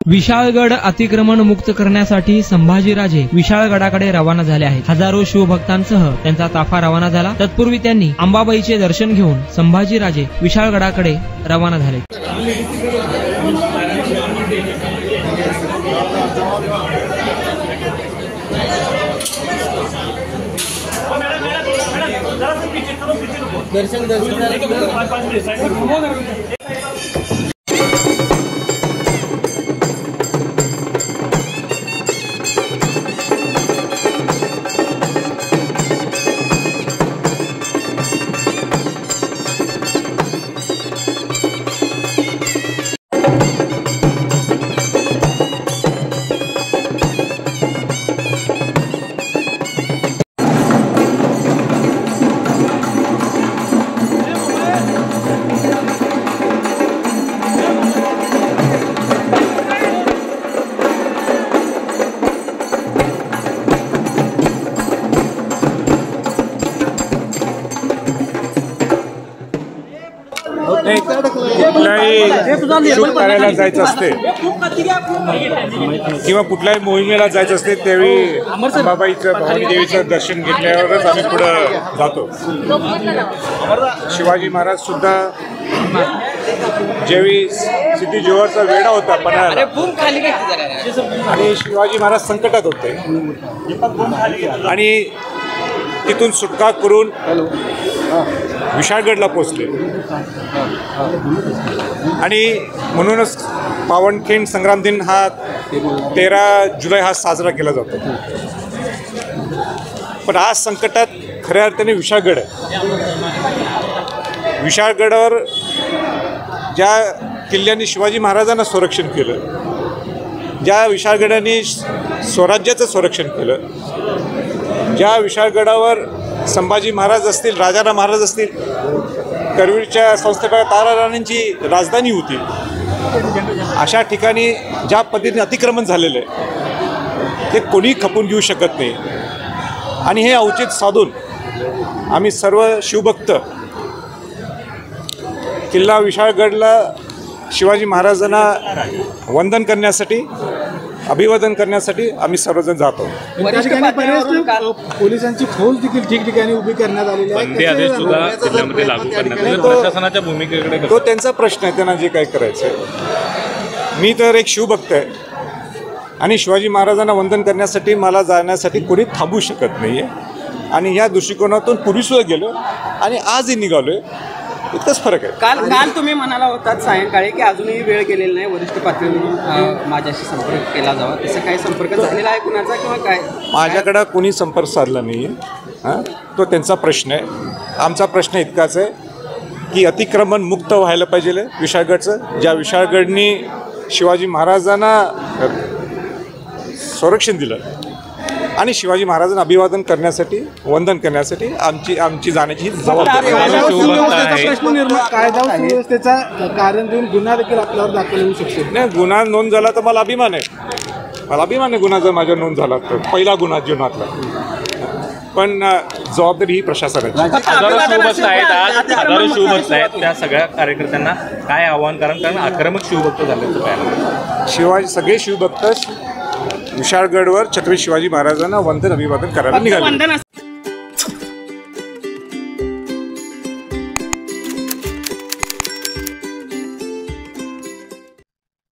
विशाळगड अतिक्रमण मुक्त करण्यासाठी संभाजीराजे विशाळगडाकडे रवाना झाले आहेत। हजारो शिवभक्तांसह त्यांचा ताफा रवाना झाला। तत्पूर्वी त्यांनी अंबाबाईचे दर्शन घेऊन संभाजीराजे विशाळगडाकडे रवाना झाले। कुठल्याही शूट करायला जायचं असते किंवा कुठल्याही मोहिमेला जायचं असते त्यावेळी अंबाबाईचं भवानी देवीचं दर्शन घेतल्यावरच आम्ही पुढे जातो। शिवाजी महाराज सुद्धा ज्यावेळी सिद्धी जोहरचा वेढा होता पन्हाळ्याला आणि शिवाजी महाराज संकटात होते आणि तिथून सुटका करून विशाळगडला पोचले आणि म्हणूनच पावनखिंड संग्राम दिन हा 13 जुलै हा साजरा केला जातो। पण आज संकटात खऱ्या अर्थाने विशाळगड आहे। विशाळगडावर ज्या किल्ल्यांनी शिवाजी महाराजांना संरक्षण केलं, ज्या विशाळगडाने स्वराज्याचं संरक्षण केलं, ज्या विशाळगडावर संभाजी महाराज असतील, राजाराम महाराज असतील, करवीरच्या संस्थापक तारा राणींची राजधानी होती, अशा ठिकाणी ज्या पद्धतीने अतिक्रमण झालेलं आहे ते कोणी खपून घेऊ शकत नाही। आणि हे औचित्य साधून आम्ही सर्व शिवभक्त किल्ला विशाळगडला शिवाजी महाराजांना वंदन करण्यासाठी, अभिवादन करण्यासाठी आम्ही सर्वजण जातो। पोलिसांची फौज देखील ठिकठिकाणी उभी करण्यात आलेली आहे। प्रशासनाच्या भूमिकेकडे तो त्यांचा प्रश्न आहे, त्यांना जे काही करायचं आहे। मी तर एक शिवभक्त आहे आणि शिवाजी महाराजांना वंदन करण्यासाठी मला जाण्यासाठी कोणी थांबू शकत नाही आहे आणि या दृष्टिकोनातून पूर्वीसुद्धा गेलो आणि आजही निघालोय, इतकंच फरक आहे। काल तुम्ही म्हणाला होतात सायंकाळी की अजूनही वेळ गेलेला नाही, वरिष्ठ पातळीवरून माझ्याशी संपर्क केला जावा, तसं काही संपर्क झालेला आहे कुणाचा किंवा काय? माझ्याकडं कोणी संपर्क साधला नाही आहे, तो त्यांचा प्रश्न आहे। आमचा प्रश्न इतकाच आहे की अतिक्रमण मुक्त व्हायला पाहिजे विशाळगडचं। ज्या विशाळगडनी शिवाजी महाराजांना संरक्षण दिलं आणि शिवाजी महाराजांना अभिवादन करण्यासाठी, वंदन करण्यासाठी आमची जाण्याची जबाबदारी कायदा सुव्यवस्थेचा कारण देऊन गुन्हा देखील आपल्यावर दाखल होऊ शकतो। नाही, गुन्हा नोंद झाला तर मला अभिमान आहे, गुन्हा जर माझ्या नोंद झाला तर पहिला गुन्हा जीवनातला। पण जबाबदारी ही प्रशासनाची। हजारो शिवभक्त आहेत, त्या सगळ्या कार्यकर्त्यांना काय आव्हान कारण आक्रमक शिवभक्त झाले? सगळे शिवभक्त विशाळगडवर छत्रपती शिवाजी महाराजांना वंदन अभिवादन करायला निघाले।